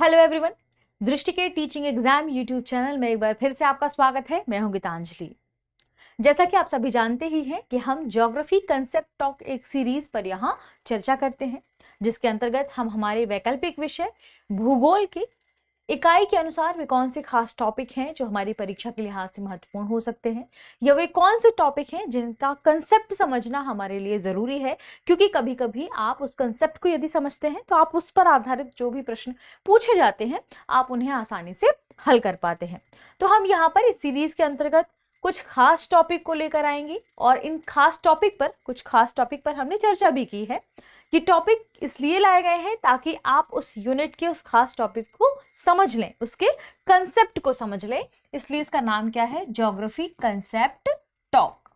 Hello everyone, दृष्टि के teaching exam YouTube channel में एक बार फिर से आपका स्वागत है। मैं हूं गीतांजलि। जैसा कि आप सभी जानते ही हैं कि हम ज्योग्राफी कंसेप्ट टॉक एक सीरीज पर यहां चर्चा करते हैं, जिसके अंतर्गत हम हमारे वैकल्पिक विषय भूगोल की इकाई के अनुसार वे कौन से खास टॉपिक हैं जो हमारी परीक्षा के लिहाज से महत्वपूर्ण हो सकते हैं, या वे कौन से टॉपिक हैं जिनका कंसेप्ट समझना हमारे लिए जरूरी है, क्योंकि कभी कभी आप उस कंसेप्ट को यदि समझते हैं तो आप उस पर आधारित जो भी प्रश्न पूछे जाते हैं आप उन्हें आसानी से हल कर पाते हैं। तो हम यहाँ पर इस सीरीज के अंतर्गत कुछ खास टॉपिक को लेकर आएंगे और इन कुछ खास टॉपिक पर हमने चर्चा भी की है। ये टॉपिक इसलिए लाए गए हैं ताकि आप उस यूनिट के उस खास टॉपिक को समझ लें, उसके कंसेप्ट को समझ लें। इसलिए इसका नाम क्या है? Geography concept talk.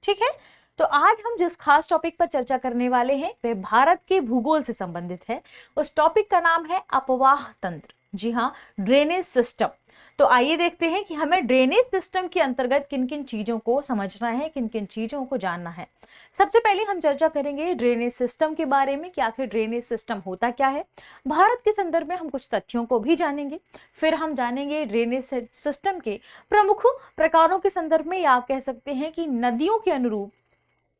ठीक है, तो आज हम जिस खास टॉपिक पर चर्चा करने वाले हैं वह भारत के भूगोल से संबंधित है। उस टॉपिक का नाम है अपवाह तंत्र। जी हाँ, ड्रेनेज सिस्टम। तो आइए देखते हैं कि हमें ड्रेनेज सिस्टम के अंतर्गत किन किन चीजों को समझना है, किन किन चीजों को जानना है। सबसे पहले हम चर्चा करेंगे ड्रेनेज सिस्टम के बारे में कि आखिर ड्रेनेज सिस्टम होता क्या है। भारत के संदर्भ में हम कुछ तथ्यों को भी जानेंगे। फिर हम जानेंगे ड्रेनेज सिस्टम के प्रमुख प्रकारों के संदर्भ में, या आप कह सकते हैं कि नदियों के अनुरूप,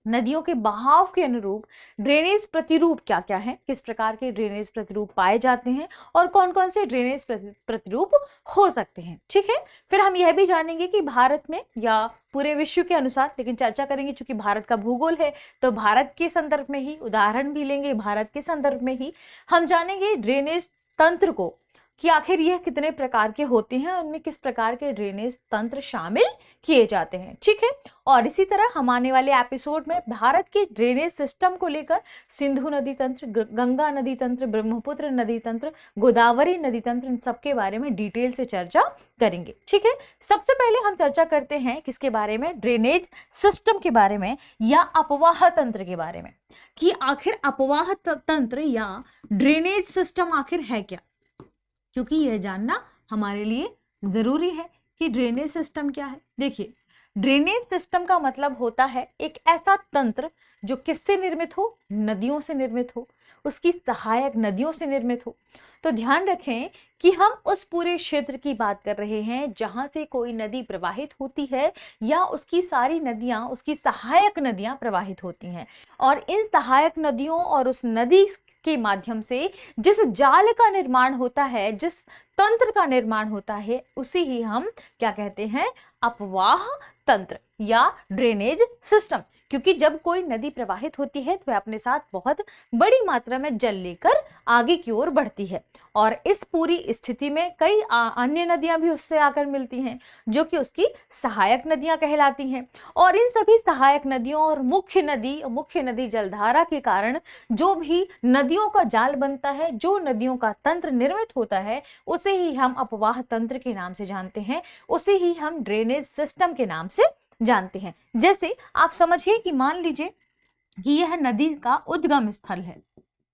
नदियों के बहाव के अनुरूप ड्रेनेज प्रतिरूप क्या क्या है, किस प्रकार के ड्रेनेज प्रतिरूप पाए जाते हैं और कौन कौन से ड्रेनेज प्रतिरूप हो सकते हैं। ठीक है, फिर हम यह भी जानेंगे कि भारत में या पूरे विश्व के अनुसार, लेकिन चर्चा करेंगे चूंकि भारत का भूगोल है तो भारत के संदर्भ में ही उदाहरण भी लेंगे, भारत के संदर्भ में ही हम जानेंगे ड्रेनेज तंत्र को कि आखिर यह कितने प्रकार के होते हैं, उनमें किस प्रकार के ड्रेनेज तंत्र शामिल किए जाते हैं। ठीक है, और इसी तरह हम आने वाले एपिसोड में भारत के ड्रेनेज सिस्टम को लेकर सिंधु नदी तंत्र, गंगा नदी तंत्र, ब्रह्मपुत्र नदी तंत्र, गोदावरी नदी तंत्र, इन सब के बारे में डिटेल से चर्चा करेंगे। ठीक है, सबसे पहले हम चर्चा करते हैं किसके बारे में? ड्रेनेज सिस्टम के बारे में या अपवाह तंत्र के बारे में, कि आखिर अपवाह तंत्र या ड्रेनेज सिस्टम आखिर है क्या, क्योंकि यह जानना हमारे लिए जरूरी है कि ड्रेनेज सिस्टम क्या है। देखिए, ड्रेनेज सिस्टम का मतलब होता है एक ऐसा तंत्र जो किससे निर्मित हो? नदियों से निर्मित हो, उसकी सहायक नदियों से निर्मित हो। तो ध्यान रखें कि हम उस पूरे क्षेत्र की बात कर रहे हैं जहां से कोई नदी प्रवाहित होती है या उसकी सारी नदियां, उसकी सहायक नदियां प्रवाहित होती हैं, और इन सहायक नदियों और उस नदी के माध्यम से जिस जाल का निर्माण होता है, जिस तंत्र का निर्माण होता है, उसी ही हम क्या कहते हैं? अपवाह तंत्र या ड्रेनेज सिस्टम। क्योंकि जब कोई नदी प्रवाहित होती है तो वह अपने साथ बहुत बड़ी मात्रा में जल लेकर आगे की ओर बढ़ती है, और इस पूरी स्थिति में कई अन्य नदियां भी उससे आकर मिलती हैं जो कि उसकी सहायक नदियां कहलाती हैं। और इन सभी सहायक नदियों और मुख्य नदी जलधारा के कारण जो भी नदियों का जाल बनता है, जो नदियों का तंत्र निर्मित होता है, उसे ही हम अपवाह तंत्र के नाम से जानते हैं, उसे ही हम ड्रेनेज सिस्टम के नाम से जानते हैं। जैसे आप समझिए कि मान लीजिए कि यह नदी का उद्गम स्थल है।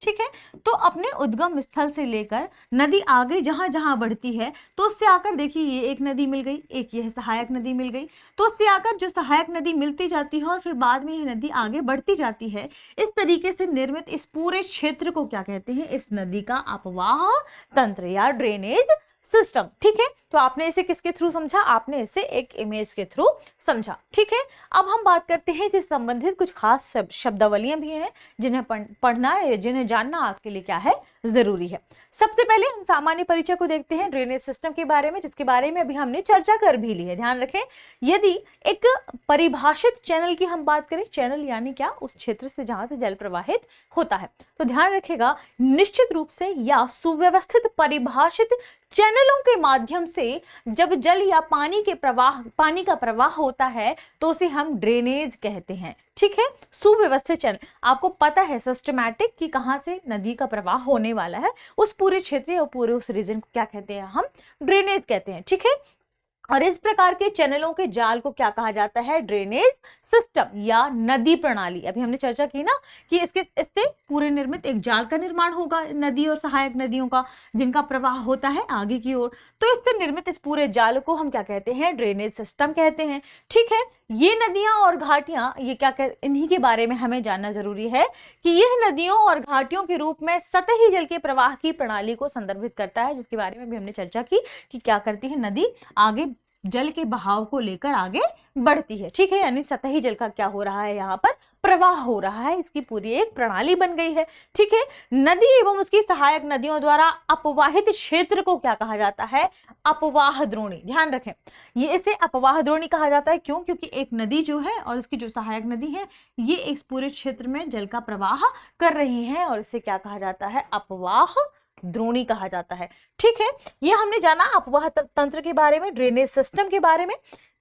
ठीक है, तो अपने उद्गम स्थल से लेकर नदी आगे जहां जहां बढ़ती है, तो उससे आकर देखिए ये एक नदी मिल गई, एक यह सहायक नदी मिल गई, तो उससे आकर जो सहायक नदी मिलती जाती है और फिर बाद में यह नदी आगे बढ़ती जाती है। इस तरीके से निर्मित इस पूरे क्षेत्र को क्या कहते हैं? इस नदी का अपवाह तंत्र या ड्रेनेज सिस्टम। ठीक है, तो आपने इसे किसके थ्रू समझा? आपने इसे एक इमेज के थ्रू समझा। ठीक है, अब हम बात करते हैं इससे संबंधित कुछ खास शब्दावलियां भी हैं जिन्हें पढ़ना है, जिन्हें जानना आपके लिए क्या है? जरूरी है। सबसे पहले हम सामान्य परिचय को देखते हैं ड्रेनेज सिस्टम के बारे में, जिसके बारे में अभी हमने चर्चा कर भी ली है। ध्यान रखें, यदि एक परिभाषित चैनल की हम बात करें, चैनल यानी क्या? उस क्षेत्र से जहां से जल प्रवाहित होता है, तो ध्यान रखेगा निश्चित रूप से या सुव्यवस्थित परिभाषित चैनलों के माध्यम से जब जल या पानी का प्रवाह होता है तो उसे हम ड्रेनेज कहते हैं। ठीक है, सुव्यवस्थित चैनल, आपको पता है सिस्टमैटिक कि कहां से नदी का प्रवाह होने वाला है, उस पूरे क्षेत्र या पूरे उस रीजन को क्या कहते हैं? हम ड्रेनेज कहते हैं। ठीक है, और इस प्रकार के चैनलों के जाल को क्या कहा जाता है? ड्रेनेज सिस्टम या नदी प्रणाली। अभी हमने चर्चा की ना कि इससे पूरे निर्मित एक जाल का निर्माण होगा, नदी और सहायक नदियों का, जिनका प्रवाह होता है आगे की ओर। तो इससे निर्मित इस पूरे जाल को हम क्या कहते हैं? ड्रेनेज सिस्टम कहते हैं। ठीक है, ये नदियां और घाटियां, ये क्या इन्हीं के बारे में हमें जानना जरूरी है कि यह नदियों और घाटियों के रूप में सतही जल के प्रवाह की प्रणाली को संदर्भित करता है, जिसके बारे में भी हमने चर्चा की कि क्या करती है नदी, आगे जल के बहाव को लेकर आगे बढ़ती है। ठीक है, यानी सतही जल का क्या हो रहा है? यहाँ पर प्रवाह हो रहा है, इसकी पूरी एक प्रणाली बन गई है। ठीक है, नदी एवं उसकी सहायक नदियों द्वारा अपवाहित क्षेत्र को क्या कहा जाता है? अपवाह द्रोणी। ध्यान रखें, ये इसे अपवाह द्रोणी कहा जाता है। क्यों? क्योंकि एक नदी जो है और इसकी जो सहायक नदी है, ये इस पूरे क्षेत्र में जल का प्रवाह कर रही है और इसे क्या कहा जाता है? अपवाह द्रोणी कहा जाता है। ठीक है, ये हमने जाना अपवाह तंत्र के बारे में, ड्रेनेज सिस्टम के बारे में।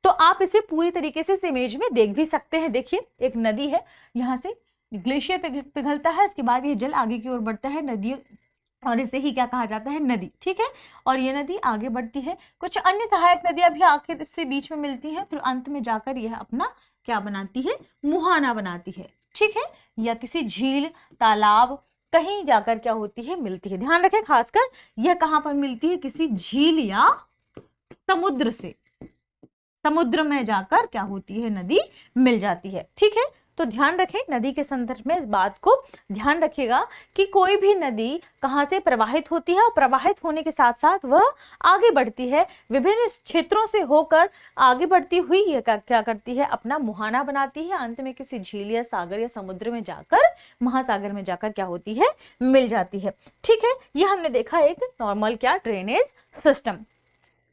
तो आप इसे पूरी तरीके से इस इमेज में देख भी सकते हैं। देखिए, एक नदी है, यहाँ से ग्लेशियर पिघलता है, इसके बाद ये जल आगे की ओर बढ़ता है, नदी, और इसे ही क्या कहा जाता है? नदी। ठीक है, और ये नदी आगे बढ़ती है, कुछ अन्य सहायक नदियां भी आखिर इससे बीच में मिलती हैं, फिर अंत में जाकर यह अपना क्या बनाती है? मुहाना बनाती है। ठीक है, या किसी झील, तालाब, कहीं जाकर क्या होती है? मिलती है। ध्यान रखें, खासकर यह कहां पर मिलती है? किसी झील या समुद्र से, समुद्र में जाकर क्या होती है? नदी मिल जाती है। ठीक है, तो ध्यान रखें, नदी के संदर्भ में इस बात को ध्यान रखिएगा कि कोई भी नदी कहां से प्रवाहित होती है, और प्रवाहित होने के साथ साथ वह आगे बढ़ती है, विभिन्न क्षेत्रों से होकर आगे बढ़ती हुई यह क्या करती है? अपना मुहाना बनाती है, अंत में किसी झील या सागर या समुद्र में जाकर, महासागर में जाकर क्या होती है? मिल जाती है। ठीक है, यह हमने देखा एक नॉर्मल क्या? Drainage system.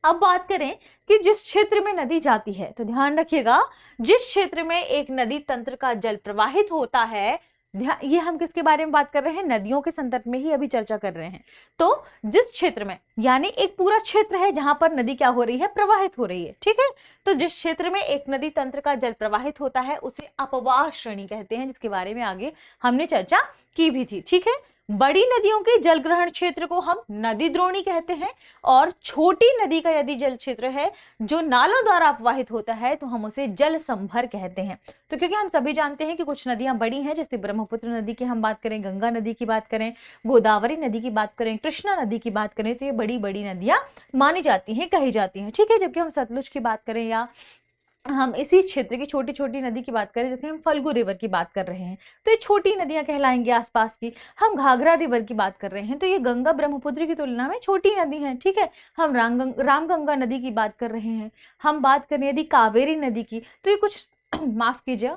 अब बात करें कि जिस क्षेत्र में नदी जाती है, तो ध्यान रखिएगा, जिस क्षेत्र में एक नदी तंत्र का जल प्रवाहित होता है, ये हम किसके बारे में बात कर रहे हैं? नदियों के संदर्भ में ही अभी चर्चा कर रहे हैं। तो जिस क्षेत्र में, यानी एक पूरा क्षेत्र है जहां पर नदी क्या हो रही है? प्रवाहित हो रही है। ठीक है, तो जिस क्षेत्र में एक नदी तंत्र का जल प्रवाहित होता है उसे अपवाह श्रेणी कहते हैं, जिसके बारे में आगे हमने चर्चा की भी थी। ठीक है, बड़ी नदियों के जल ग्रहण क्षेत्र को हम नदी द्रोणी कहते हैं, और छोटी नदी का यदि जल क्षेत्र है जो नालों द्वारा अपवाहित होता है तो हम उसे जल संभर कहते हैं। तो क्योंकि हम सभी जानते हैं कि कुछ नदियां बड़ी हैं, जैसे ब्रह्मपुत्र नदी की हम बात करें, गंगा नदी की बात करें, गोदावरी नदी की बात करें, कृष्णा नदी की बात करें, तो ये बड़ी बड़ी नदियां मानी जाती हैं, कही जाती हैं। ठीक है, जबकि हम सतलुज की बात करें या हम इसी क्षेत्र की छोटी छोटी नदी की बात करें, जैसे हम फल्गु रिवर की बात कर रहे हैं, तो ये छोटी नदियां कहलाएंगी आसपास की। हम घाघरा रिवर की बात कर रहे हैं, तो ये गंगा ब्रह्मपुत्र की तुलना में छोटी नदी है। ठीक है, हम रामगंगा नदी की बात कर रहे हैं, हम बात करें यदि कावेरी नदी की, तो ये कुछ माफ कीजिए,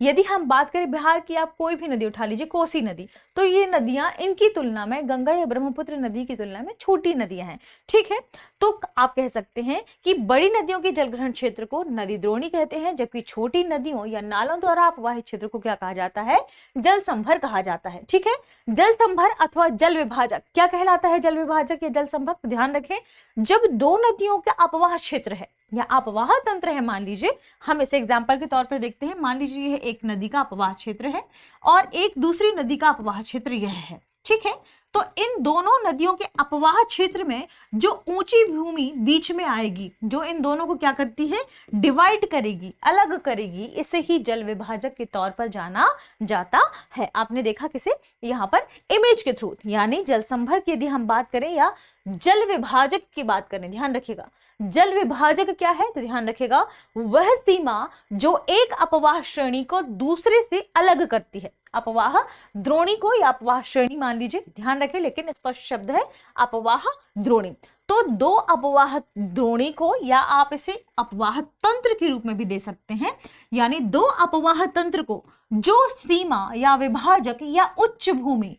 यदि हम बात करें बिहार की, आप कोई भी नदी उठा लीजिए, कोसी नदी, तो ये नदियां इनकी तुलना में, गंगा या ब्रह्मपुत्र नदी की तुलना में छोटी नदियां हैं। ठीक है, तो आप कह सकते हैं कि बड़ी नदियों के जलग्रहण क्षेत्र को नदी द्रोणी कहते हैं, जबकि छोटी नदियों या नालों द्वारा अपवाहित क्षेत्र को क्या कहा जाता है? जल संभर कहा जाता है। ठीक है, जल संभर अथवा जल विभाजक क्या कहलाता है? जल विभाजक या जल संभर। ध्यान रखें, जब दो नदियों का अपवाह क्षेत्र है या अपवाह तंत्र है, मान लीजिए, हम इसे एग्जाम्पल के तौर पर देखते हैं, मान लीजिए यह एक नदी का अपवाह क्षेत्र है और एक दूसरी नदी का अपवाह क्षेत्र यह है। ठीक है, तो इन दोनों नदियों के अपवाह क्षेत्र में जो ऊंची भूमि बीच में आएगी, जो इन दोनों को क्या करती है? डिवाइड करेगी, अलग करेगी, इसे ही जल विभाजक के तौर पर जाना जाता है। आपने देखा किसे? यहाँ पर इमेज के थ्रू, यानी जल संभर की यदि हम बात करें या जल विभाजक की बात करें, ध्यान रखिएगा, जल विभाजक क्या है? तो ध्यान रखिएगा, वह सीमा जो एक अपवाह श्रेणी को दूसरे से अलग करती है। अपवाह द्रोणी को या अपवाह श्रेणी मान लीजिए, ध्यान रखें, लेकिन स्पष्ट शब्द है अपवाह द्रोणी। तो दो अपवाह द्रोणी को, या आप इसे अपवाह तंत्र के रूप में भी दे सकते हैं, यानी दो अपवाह तंत्र को जो सीमा या विभाजक या उच्च भूमि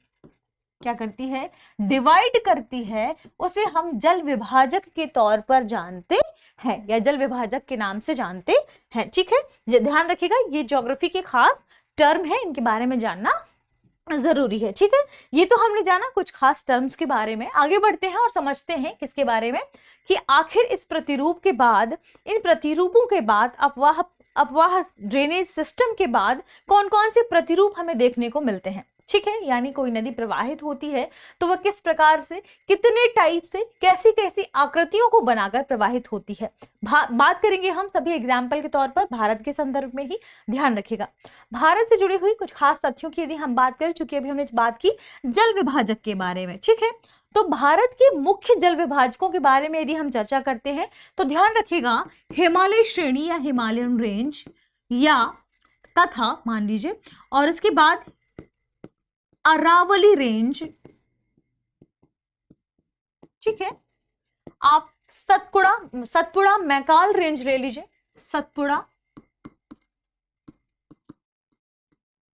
क्या करती है? डिवाइड करती है, उसे हम जल विभाजक के तौर पर जानते हैं या जल विभाजक के नाम से जानते हैं। ठीक है, ध्यान रखिएगा, ये ज्योग्राफी के खास टर्म है, इनके बारे में जानना जरूरी है। ठीक है, ये तो हमने जाना कुछ खास टर्म्स के बारे में। आगे बढ़ते हैं और समझते हैं किसके बारे में, कि आखिर इस प्रतिरूप के बाद, इन प्रतिरूपों के बाद, अपवाह ड्रेनेज सिस्टम के बाद कौन कौन से प्रतिरूप हमें देखने को मिलते हैं। ठीक है, यानी कोई नदी प्रवाहित होती है तो वह किस प्रकार से, कितने टाइप से, कैसी कैसी आकृतियों को बनाकर प्रवाहित होती है। बात करेंगे हम सभी एग्जाम्पल के तौर पर भारत के संदर्भ में ही, ध्यान रखिएगा। भारत से जुड़ी हुई कुछ खास तथ्यों की यदि हम बात करें, चूंकि अभी हमने बात की जल विभाजक के बारे में, ठीक है, तो भारत के मुख्य जल विभाजकों के बारे में यदि हम चर्चा करते हैं तो ध्यान रखिएगा, हिमालय श्रेणी या हिमालयन रेंज या तथा मान लीजिए, और इसके बाद अरावली रेंज, ठीक है, आप सतपुड़ा मैकाल रेंज ले लीजिए, सतपुड़ा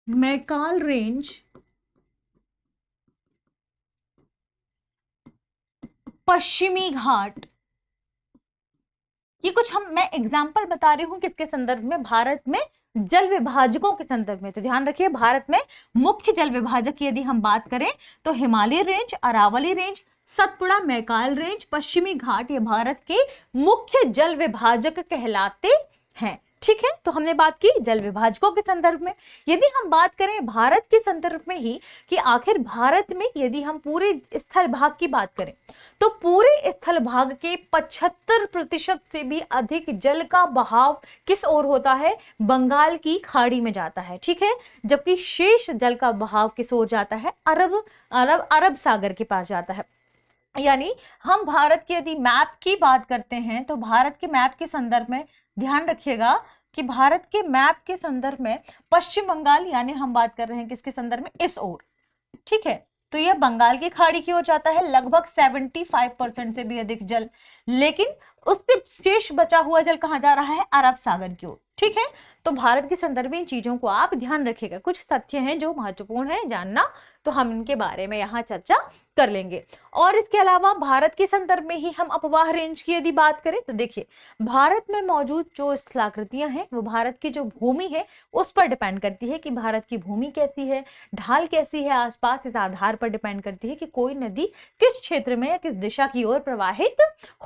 मैकाल रेंज, पश्चिमी घाट, ये कुछ मैं एग्जाम्पल बता रही हूं किसके संदर्भ में, भारत में जल विभाजकों के संदर्भ में। तो ध्यान रखिए, भारत में मुख्य जल विभाजक की यदि हम बात करें तो Himalaya range, Aravalli range, Satpura Maikal range, पश्चिमी घाट, ये भारत के मुख्य जल विभाजक कहलाते हैं, ठीक है। तो हमने बात की जल विभाजकों के संदर्भ में। यदि हम बात करें भारत के संदर्भ में ही कि आखिर भारत में यदि हम पूरे स्थल भाग की बात करें तो पूरे स्थल भाग के 75% से भी अधिक जल का बहाव किस ओर होता है, बंगाल की खाड़ी में जाता है, ठीक है, जबकि शेष जल का बहाव किस ओर जाता है, अरब सागर के पास जाता है। यानी हम भारत के यदि मैप की बात करते हैं तो भारत के मैप के संदर्भ में ध्यान रखिएगा कि भारत के मैप के संदर्भ में पश्चिम बंगाल, यानी हम बात कर रहे हैं किसके संदर्भ में, इस ओर, ठीक है, तो यह बंगाल की खाड़ी की ओर जाता है, लगभग 75% से भी अधिक जल, लेकिन उससे शेष बचा हुआ जल कहां जा रहा है, अरब सागर की ओर, ठीक है। तो भारत के संदर्भ में इन चीजों को आप ध्यान रखिएगा, कुछ तथ्य हैं जो महत्वपूर्ण है जानना, तो हम इनके बारे में यहाँ चर्चा कर लेंगे। और इसके अलावा भारत के संदर्भ में ही हम अपवाह रेंज की यदि बात करें तो देखिए, भारत में मौजूद जो स्थलाकृतियां हैं वो भारत की जो भूमि है उस पर डिपेंड करती है कि भारत की भूमि कैसी है, ढाल कैसी है आसपास, इस आधार पर डिपेंड करती है कि कोई नदी किस क्षेत्र में या किस दिशा की ओर प्रवाहित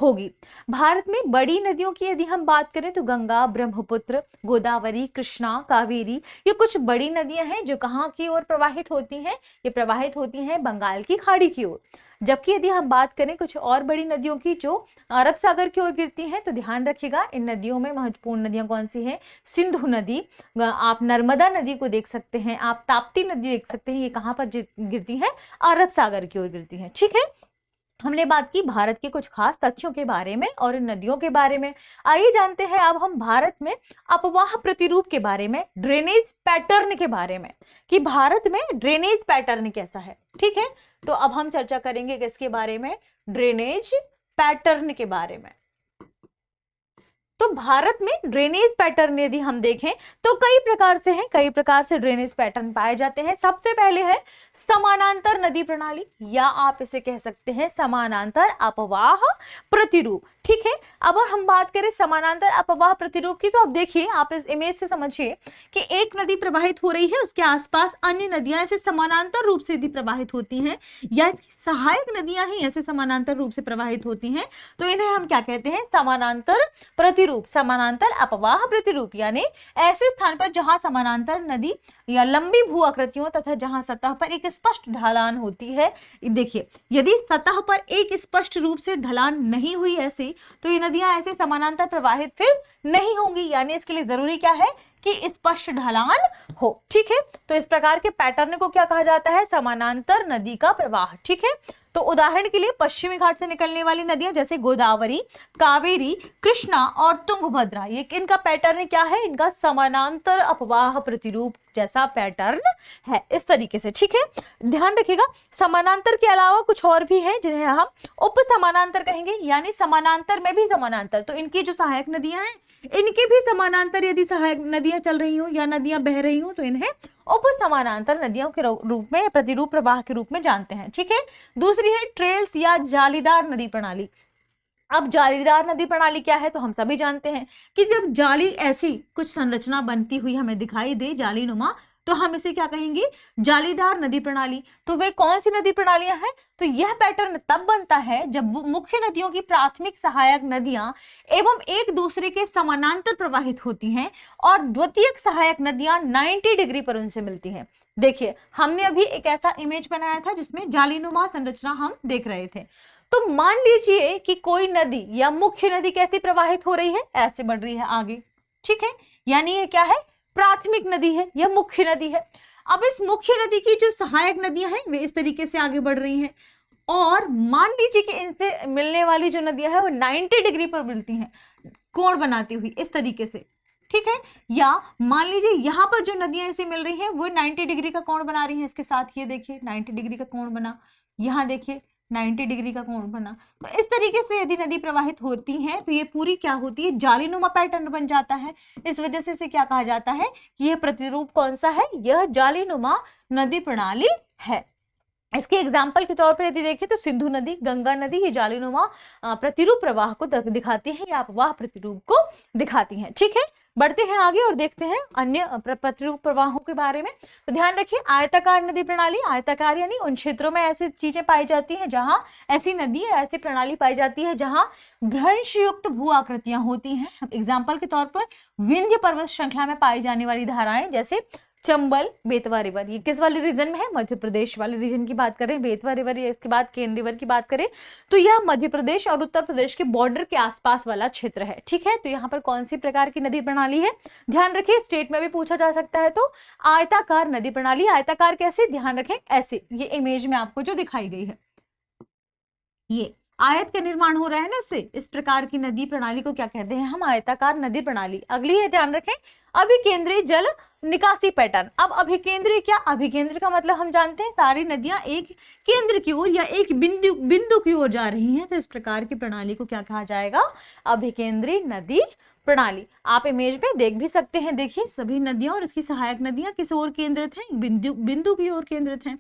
होगी। भारत में बड़ी नदियों की यदि हम बात करें तो गंगा, ब्रह्मपुत्र, गोदावरी, कृष्णा, कावेरी, ये कुछ बड़ी नदियां हैं जो कहाँ की ओर प्रवाहित होती हैं, ये प्रवाहित होती हैं बंगाल की खाड़ी की ओर। जबकि यदि हम बात करें कुछ और बड़ी नदियों की जो अरब सागर की ओर गिरती हैं, तो ध्यान रखिएगा इन नदियों में महत्वपूर्ण नदियां कौन सी हैं, सिंधु नदी, आप नर्मदा नदी को देख सकते हैं, आप ताप्ती नदी देख सकते हैं, ये कहाँ पर गिरती हैं, अरब सागर की ओर गिरती हैं, ठीक है। हमने बात की भारत के कुछ खास तथ्यों के बारे में और नदियों के बारे में। आइए जानते हैं अब हम भारत में अपवाह प्रतिरूप के बारे में, ड्रेनेज पैटर्न के बारे में, कि भारत में ड्रेनेज पैटर्न कैसा है, ठीक है। तो अब हम चर्चा करेंगे किसके बारे में, ड्रेनेज पैटर्न के बारे में। तो भारत में ड्रेनेज पैटर्न यदि हम देखें तो कई प्रकार से हैं, कई प्रकार से ड्रेनेज पैटर्न पाए जाते हैं। सबसे पहले है समानांतर नदी प्रणाली, या आप इसे कह सकते हैं समानांतर अपवाह प्रतिरूप, ठीक है। अब हम बात करें समानांतर अपवाह प्रतिरूप की, तो अब देखिए, आप इस इमेज से समझिए कि एक नदी प्रवाहित हो रही है, उसके आसपास अन्य नदियां ऐसे समानांतर रूप से यदि प्रवाहित होती हैं या सहायक नदियां ही ऐसे समानांतर रूप से प्रवाहित होती हैं, तो इन्हें हम क्या कहते हैं, समानांतर प्रतिरूप, समानांतर अपवाह प्रतिरूप। यानी ऐसे स्थान पर जहां समानांतर नदी या लंबी भू आकृतियों तथा जहां सतह पर एक स्पष्ट ढलान होती है। देखिए, यदि सतह पर एक स्पष्ट रूप से ढलान नहीं हुई ऐसी, तो ये नदियां ऐसे समानांतर प्रवाहित फिर नहीं होंगी। यानी इसके लिए जरूरी क्या है कि स्पष्ट ढलान हो, ठीक है। तो इस प्रकार के पैटर्न को क्या कहा जाता है, समानांतर नदी का प्रवाह, ठीक है। तो उदाहरण के लिए पश्चिमी घाट से निकलने वाली नदियां जैसे गोदावरी, कावेरी, कृष्णा और तुंगभद्रा, ये इनका पैटर्न क्या है, इनका समानांतर अपवाह प्रतिरूप जैसा पैटर्न है, इस तरीके से, ठीक है। ध्यान रखिएगा, समानांतर के अलावा कुछ और भी है जिन्हें हम उप समानांतर कहेंगे, यानी समानांतर में भी समानांतर। तो इनकी जो सहायक नदियां हैं, इनके भी समानांतर यदि सहायक नदियां चल रही हो या नदियां बह रही हो, तो इन्हें उप समानांतर नदियों के रूप में, प्रतिरूप प्रवाह के रूप में जानते हैं, ठीक है। दूसरी है ट्रेल्स या जालीदार नदी प्रणाली। अब जालीदार नदी प्रणाली क्या है, तो हम सभी जानते हैं कि जब जाली ऐसी कुछ संरचना बनती हुई हमें दिखाई दे, जालीनुमा, तो हम इसे क्या कहेंगे, जालीदार नदी प्रणाली। तो वे कौन सी नदी प्रणालियां हैं, तो यह पैटर्न तब बनता है जब मुख्य नदियों की प्राथमिक सहायक नदियां एवं एक दूसरे के समानांतर प्रवाहित होती हैं और द्वितीयक सहायक नदियां 90 डिग्री पर उनसे मिलती हैं। देखिए हमने अभी एक ऐसा इमेज बनाया था जिसमें जालीनुमा संरचना हम देख रहे थे। तो मान लीजिए कि कोई नदी या मुख्य नदी कैसी प्रवाहित हो रही है, ऐसे बढ़ रही है आगे, ठीक है, यानी ये क्या है, प्राथमिक नदी है या मुख्य नदी है। अब इस मुख्य नदी की जो सहायक नदियां हैं वे इस तरीके से आगे बढ़ रही हैं और मान लीजिए कि इनसे मिलने वाली जो नदियां हैं वो 90 डिग्री पर मिलती हैं, कोण बनाती हुई इस तरीके से, ठीक है। या मान लीजिए यहाँ पर जो नदियां इसे मिल रही हैं वो 90 डिग्री का कोण बना रही हैं इसके साथ, ये देखिए 90 डिग्री का कोण बना, यहाँ देखिए 90 डिग्री का कोण बना। तो इस तरीके से यदि नदी प्रवाहित होती है तो ये पूरी क्या होती है, जालीनुमा पैटर्न बन जाता है। इस वजह से इसे क्या कहा जाता है कि यह प्रतिरूप कौन सा है, यह जालीनुमा नदी प्रणाली है। इसके एग्जाम्पल के तौर पर यदि देखें तो सिंधु नदी, गंगा नदी, ये जालीनुमा प्रतिरूप प्रवाह को दिखाती हैं या अपवाह प्रतिरूप को दिखाती हैं, ठीक है। बढ़ते हैं आगे और देखते हैं अन्य प्रतिरूप प्रवाहों के बारे में। तो ध्यान रखिए आयताकार नदी प्रणाली, आयताकार यानी उन क्षेत्रों में ऐसी चीजें पाई जाती हैं जहां ऐसी नदी ऐसी प्रणाली पाई जाती है जहां भ्रंश युक्त भू आकृतियां होती हैं। एग्जाम्पल के तौर पर विंध्य पर्वत श्रृंखला में पाई जाने वाली धाराएं जैसे चंबल, बेतवा रिवर, ये किस वाले रीजन में है, मध्य प्रदेश वाले रीजन की बात करें, बेतवा रिवर, इसके बाद केन रिवर की बात करें तो यह मध्य प्रदेश और उत्तर प्रदेश के बॉर्डर के आसपास वाला क्षेत्र है, ठीक है। तो यहाँ पर कौन सी प्रकार की नदी प्रणाली है, ध्यान रखिए स्टेट में भी पूछा जा सकता है। तो आयताकार नदी प्रणाली, आयताकार कैसे, ध्यान रखें ऐसे, ये इमेज में आपको जो दिखाई गई है ये आयत का निर्माण हो रहा है ना, इससे इस प्रकार की नदी प्रणाली को क्या कहते हैं हम, आयताकार नदी प्रणाली। अगली है, ध्यान रखें अभिकेंद्री जल निकासी पैटर्न। अब अभिकेंद्री क्या, अभिकेंद्र का मतलब हम जानते हैं सारी नदियां एक केंद्र की ओर या एक बिंदु की ओर जा रही हैं, तो इस प्रकार की प्रणाली को क्या कहा जाएगा, अभिकेंद्री नदी प्रणाली। आप इमेज में देख भी सकते हैं, देखिए सभी नदियां और इसकी सहायक नदियां किस ओर केंद्रित हैं, बिंदु की ओर केंद्रित हैं,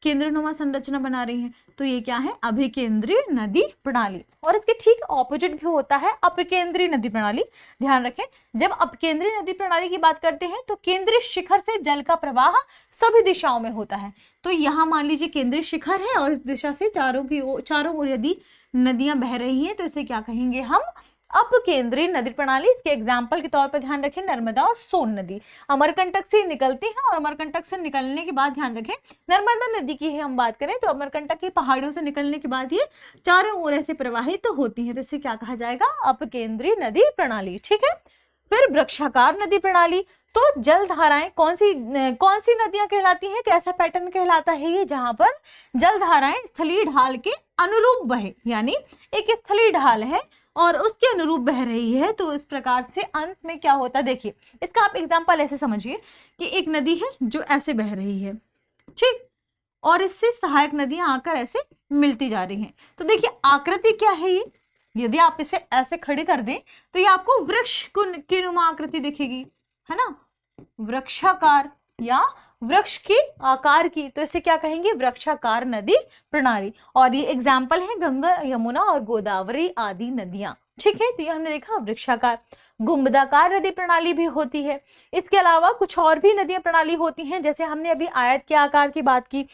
केंद्रनुमा संरचना बना रही हैं। तो ये क्या है, अभिकेंद्रीय नदी प्रणाली। और इसके ठीक ऑपोजिट भी होता है अपकेंद्रीय नदी प्रणाली। ध्यान रखें जब अपकेंद्रीय नदी प्रणाली की बात करते हैं तो केंद्रीय शिखर से जल का प्रवाह सभी दिशाओं में होता है। तो यहाँ मान लीजिए केंद्रीय शिखर है और इस दिशा से चारों ओर यदि नदियां बह रही हैं तो इसे क्या कहेंगे हम, अपकेंद्रीय नदी प्रणाली। इसके एग्जाम्पल के तौर पर ध्यान रखें नर्मदा और सोन नदी अमरकंटक से निकलती है और अमरकंटक से निकलने के बाद ध्यान रखें नर्मदा नदी की हम बात करें तो अमरकंटक की पहाड़ियों से निकलने के बाद ये चारों ओर ऐसे प्रवाहित तो होती है, तो इसे क्या कहा जाएगा, अपकेंद्रीय नदी प्रणाली, ठीक है। फिर वृक्षाकार नदी प्रणाली, तो जल धाराएं कौन सी नदियां कहलाती हैं, कैसा पैटर्न कहलाता है ये, जहां पर जल धाराएं स्थलीय ढाल के अनुरूप बहे, यानी एक स्थलीय ढाल है और उसके अनुरूप बह रही है। तो इस प्रकार से अंत में क्या होता है, देखिए इसका आप एग्जांपल ऐसे समझिए कि एक नदी है जो ऐसे बह रही है, ठीक, और इससे सहायक नदियां आकर ऐसे मिलती जा रही हैं। तो देखिए आकृति क्या है ये, यदि आप इसे ऐसे खड़ी कर दें तो ये आपको वृक्ष की नुमा आकृति दिखेगी, है ना, वृक्षाकार या वृक्ष के आकार की, तो इसे क्या कहेंगे, वृक्षाकार नदी प्रणाली। और ये एग्जाम्पल है गंगा, यमुना और गोदावरी आदि नदियां, ठीक है। तो ये हमने देखा वृक्षाकार। गुंबदाकार नदी प्रणाली भी होती है। इसके अलावा कुछ और भी नदियां प्रणाली होती हैं, जैसे हमने अभी आयत के आकार की बात की,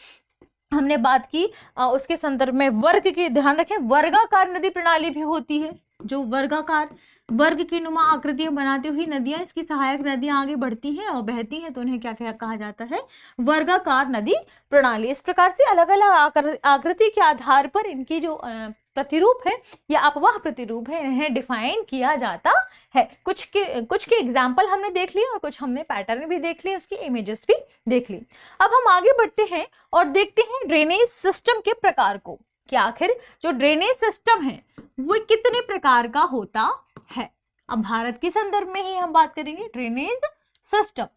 हमने बात की उसके संदर्भ में वर्ग की, ध्यान रखें वर्गाकार नदी प्रणाली भी होती है, जो वर्गाकार वर्ग की नुमा आकृतियां बनाती हुई नदियां, इसकी सहायक नदियां आगे बढ़ती हैं और बहती हैं तो उन्हें क्या कहा जाता है, वर्गाकार नदी प्रणाली। इस प्रकार से अलग अलग आकृति के आधार पर इनकी जो प्रतिरूप है या अपवाह प्रतिरूप है इन्हें डिफाइन किया जाता है। कुछ के एग्जाम्पल हमने देख लिए और कुछ हमने पैटर्न भी देख लिए, उसकी इमेजेस भी देख ली। अब हम आगे बढ़ते हैं और देखते हैं ड्रेनेज सिस्टम के प्रकार को, कि आखिर जो ड्रेनेज सिस्टम है वो कितने प्रकार का होता है। अब भारत के संदर्भ में ही हम बात करेंगे ड्रेनेज सिस्टम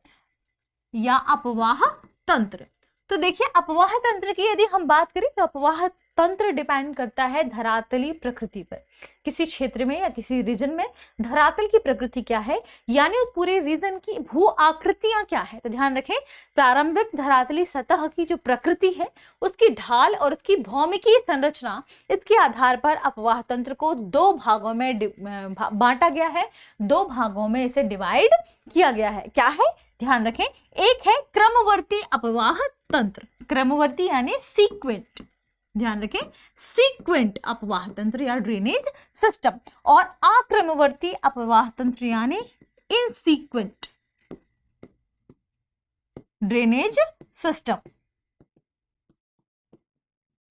या अपवाह तंत्र। तो देखिए अपवाह तंत्र की यदि हम बात करें तो अपवाह तंत्र डिपेंड करता है धरातली प्रकृति पर। किसी क्षेत्र में या किसी रीजन में धरातल की प्रकृति क्या है, यानी उस पूरे रीजन की भू आकृतियां क्या है। तो ध्यान रखें, प्रारंभिक धरातली सतह की जो प्रकृति है, उसकी ढाल और उसकी भौमिकीय संरचना, इसके आधार पर अपवाह तंत्र को दो भागों में बांटा गया है, दो भागों में इसे डिवाइड किया गया है। क्या है, ध्यान रखें, एक है क्रमवर्ती अपवाह तंत्र, क्रमवर्ती यानी सीक्वेंट, ध्यान रखें, सीक्वेंट अपवाह तंत्र या ड्रेनेज सिस्टम, और आक्रमवर्ती अपवाह तंत्र यानी इनसीक्वेंट ड्रेनेज सिस्टम।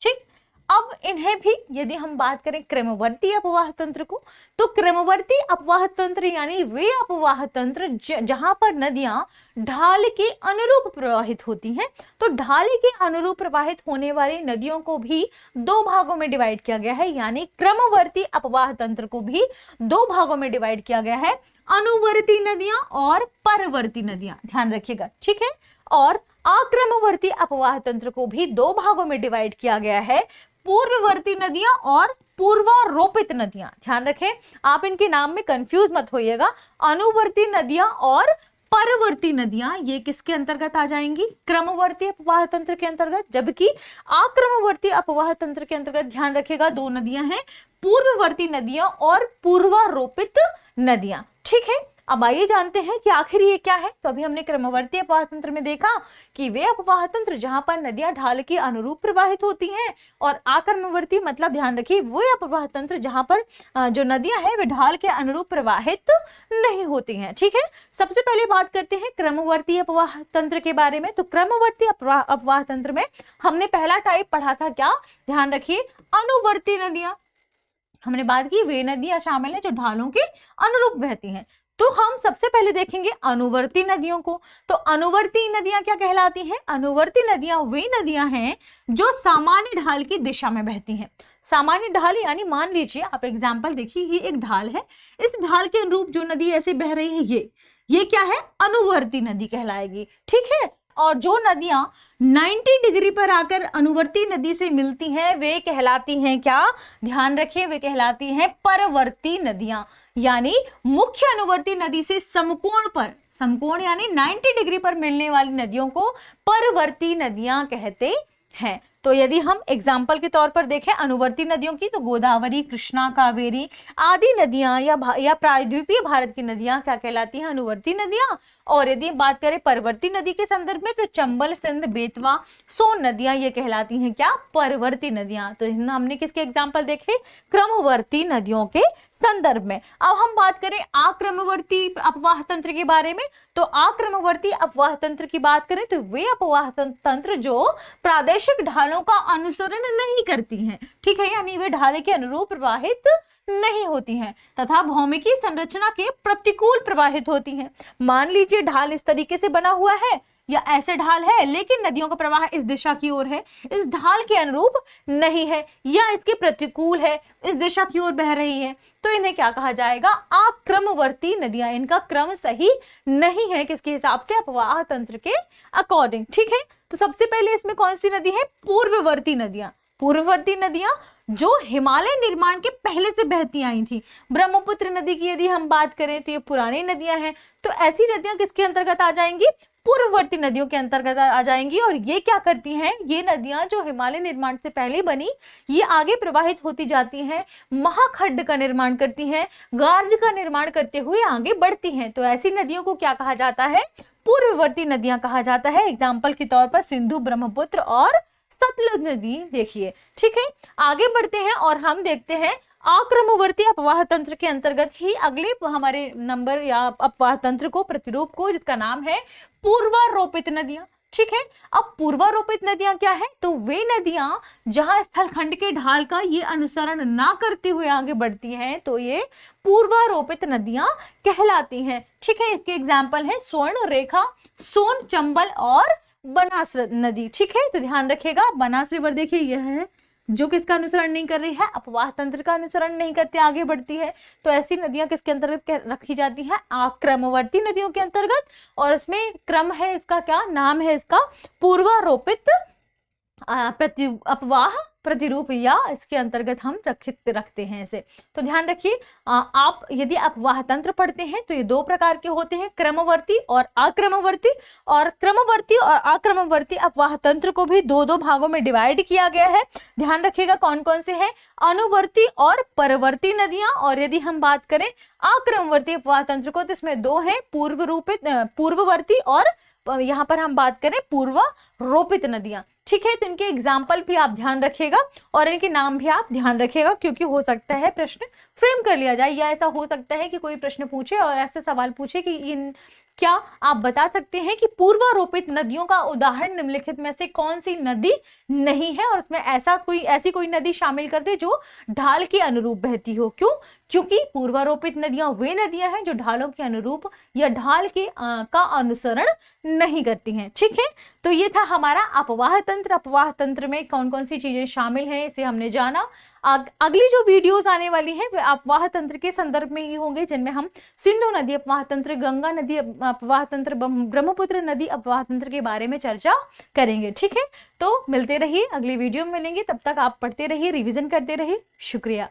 ठीक, अब इन्हें भी यदि हम बात करें क्रमवर्ती अपवाह तंत्र को, तो क्रमवर्ती अपवाह तंत्र यानी वे अपवाह तंत्र जहां पर नदियां ढाल के अनुरूप प्रवाहित होती हैं। तो ढाल के अनुरूप प्रवाहित होने वाली नदियों को भी दो भागों में डिवाइड किया गया है, यानी क्रमवर्ती अपवाह तंत्र को भी दो भागों में डिवाइड किया गया है, अनुवर्ती नदियां और परवर्ती नदियां, ध्यान रखिएगा, ठीक है। और आक्रमवर्ती अपवाह तंत्र को भी दो भागों में डिवाइड किया गया है, पूर्ववर्ती नदियां और पूर्वारोपित नदियां। ध्यान रखें, आप इनके नाम में कंफ्यूज मत होइएगा। अनुवर्ती नदियां और परवर्ती नदियां ये किसके अंतर्गत आ जाएंगी, क्रमवर्ती अपवाह तंत्र के अंतर्गत, जबकि आक्रमवर्ती अपवाह तंत्र के अंतर्गत ध्यान रखिएगा दो नदियां हैं, पूर्ववर्ती नदियां और पूर्वारोपित नदियां। ठीक है, अब आइए जानते हैं कि आखिर ये क्या है। तो अभी हमने क्रमवर्ती अपवाह तंत्र में देखा कि वे अपवाह तंत्र जहां पर नदियां ढाल के अनुरूप प्रवाहित होती हैं, और आक्रमवर्ती मतलब ध्यान रखिए वो अपवाह तंत्र जहां पर जो नदियां हैं वे ढाल के अनुरूप प्रवाहित नहीं होती हैं। ठीक है, सबसे पहले बात करते हैं क्रमवर्ती अपवाह तंत्र के बारे में। तो क्रमवर्ती अपवाह तंत्र में हमने पहला टाइप पढ़ा था, क्या, ध्यान रखिए, अनुवर्ती नदियां। हमने बात की वे नदियां शामिल हैं जो ढालों के अनुरूप बहती हैं। तो हम सबसे पहले देखेंगे अनुवर्ती नदियों को। तो अनुवर्ती नदियां क्या कहलाती हैं, अनुवर्ती नदियां वे नदियां हैं जो सामान्य ढाल की दिशा में बहती हैं। सामान्य ढाल यानी मान लीजिए आप एग्जाम्पल देखिए, ये एक ढाल है, इस ढाल के अनुरूप जो नदी ऐसे बह रही है ये क्या है, अनुवर्ती नदी कहलाएगी। ठीक है, और जो नदियां 90 डिग्री पर आकर अनुवर्ती नदी से मिलती हैं वे कहलाती हैं क्या, ध्यान रखें, वे कहलाती हैं परवर्ती नदियां, यानी मुख्य अनुवर्ती नदी से समकोण पर, समकोण यानी 90 डिग्री पर मिलने वाली नदियों को परवर्ती नदियां कहते हैं। तो यदि हम एग्जाम्पल के तौर पर देखें अनुवर्ती नदियों की, तो गोदावरी, कृष्णा, कावेरी आदि नदियां या प्रायद्वीपीय भारत की नदियां क्या कहलाती हैं, अनुवर्ती नदियां। और यदि बात करें परवर्ती नदी के संदर्भ में, तो चंबल, सिंध, बेतवा, सोन नदियां ये कहलाती हैं क्या, परवर्ती नदियां। तो हमने किसके एग्जाम्पल देखे, क्रमवर्ती नदियों के संदर्भ में। अब हम बात करें आक्रमवर्ती अपवाह तंत्र के बारे में। तो आक्रमवर्ती अपवाह तंत्र की बात करें तो वे अपवाह तंत्र जो प्रादेशिक ढालों का अनुसरण नहीं करती हैं, ठीक है, यानी वे ढाले के अनुरूप प्रवाहित नहीं होती हैं तथा भौमिकी संरचना के प्रतिकूल प्रवाहित होती हैं। मान लीजिए ढाल इस तरीके से बना हुआ है या ऐसे ढाल है, लेकिन नदियों का प्रवाह इस दिशा की ओर है, इस ढाल के अनुरूप नहीं है या इसके प्रतिकूल है, इस दिशा की ओर बह रही है, तो इन्हें क्या कहा जाएगा, आक्रमवर्ती नदियां। इनका क्रम सही नहीं है, किसके हिसाब से, अपवाह तंत्र के अकॉर्डिंग। ठीक है, तो सबसे पहले इसमें कौन सी नदी है, पूर्ववर्ती नदियां। पूर्ववर्ती नदियां जो हिमालय निर्माण के पहले से बहती आई थी। ब्रह्मपुत्र नदी की यदि हम बात करें तो ये पुरानी नदियां हैं, तो ऐसी नदियां किसके अंतर्गत आ जाएंगी, पूर्ववर्ती नदियों के अंतर्गत आ जाएंगी। और ये क्या करती हैं, ये नदियां जो हिमालय निर्माण से पहले बनी, ये आगे प्रवाहित होती जाती हैं, महाखड्ड का निर्माण करती हैं, गार्ज का निर्माण करते हुए आगे बढ़ती हैं। तो ऐसी नदियों को क्या कहा जाता है, पूर्ववर्ती नदियां कहा जाता है। एग्जाम्पल के तौर पर सिंधु, ब्रह्मपुत्र और सतलुज नदी देखिए। ठीक है, आगे बढ़ते हैं और हम देखते हैं आक्रमवर्ती अपवाह तंत्र के अंतर्गत ही अगले हमारे नंबर या अपवाह तंत्र को, प्रतिरूप को, जिसका नाम है पूर्वारोपित नदियां। ठीक है, अब पूर्वारोपित नदियां क्या है, तो वे नदियां जहां स्थलखंड के ढाल का ये अनुसरण ना करते हुए आगे बढ़ती हैं, तो ये पूर्वारोपित नदियां कहलाती हैं। ठीक है, इसके एग्जाम्पल है स्वर्ण रेखा, सोन, चंबल और बनास नदी। ठीक है, तो ध्यान रखिएगा, बनास रिवर देखिए यह है जो किसका अनुसरण नहीं कर रही है, अपवाह तंत्र का अनुसरण नहीं करते, आगे बढ़ती है। तो ऐसी नदियां किसके अंतर्गत रखी जाती है, आक्रमवर्ती नदियों के अंतर्गत। और इसमें क्रम है, इसका क्या नाम है, इसका पूर्वारोपित अपवाह प्रतिरूप या इसके अंतर्गत हम रखते हैं इसे। तो ध्यान रखिए, आप यदि अपवाह तंत्र पढ़ते हैं तो ये दो प्रकार के होते हैं, क्रमवर्ती और अक्रमवर्ती। और क्रमवर्ती और अक्रमवर्ती अपवाह तंत्र को भी दो दो भागों में डिवाइड किया गया है। ध्यान रखिएगा कौन कौन से हैं, अनुवर्ती और परवर्ती नदियां। और यदि हम बात करें अक्रमवर्ती अपवाह तंत्र को तो इसमें दो हैं, पूर्ववर्ती और यहाँ पर हम बात करें पूर्वारोपित नदियां। ठीक है, तो इनके एग्जाम्पल भी आप ध्यान रखिएगा और इनके नाम भी आप ध्यान रखिएगा, क्योंकि हो सकता है प्रश्न फ्रेम कर लिया जाए, या ऐसा हो सकता है कि कोई प्रश्न पूछे और ऐसे सवाल पूछे कि क्या आप बता सकते हैं कि पूर्वारोपित नदियों का उदाहरण निम्नलिखित में से कौन सी नदी नहीं है, और उसमें ऐसी कोई नदी शामिल कर दे जो ढाल के अनुरूप बहती हो। क्यों? क्योंकि पूर्वारोपित नदियां वे नदियां हैं जो ढालों के अनुरूप या ढाल के का अनुसरण नहीं करती हैं। ठीक है, तो ये था हमारा अपवाह तंत्र। अपवाह तंत्र में कौन कौन सी चीजें शामिल हैं इसे हमने जाना। अगली जो वीडियोस आने वाली हैं वे अपवाह तंत्र के संदर्भ में ही होंगे, जिनमें हम सिंधु नदी अपवाह तंत्र, गंगा नदी अपवाह तंत्र, ब्रह्मपुत्र नदी अपवाह तंत्र के बारे में चर्चा करेंगे। ठीक है, तो मिलते रहिए, अगली वीडियो में मिलेंगे, तब तक आप पढ़ते रहिए, रिवीजन करते रहिए। शुक्रिया।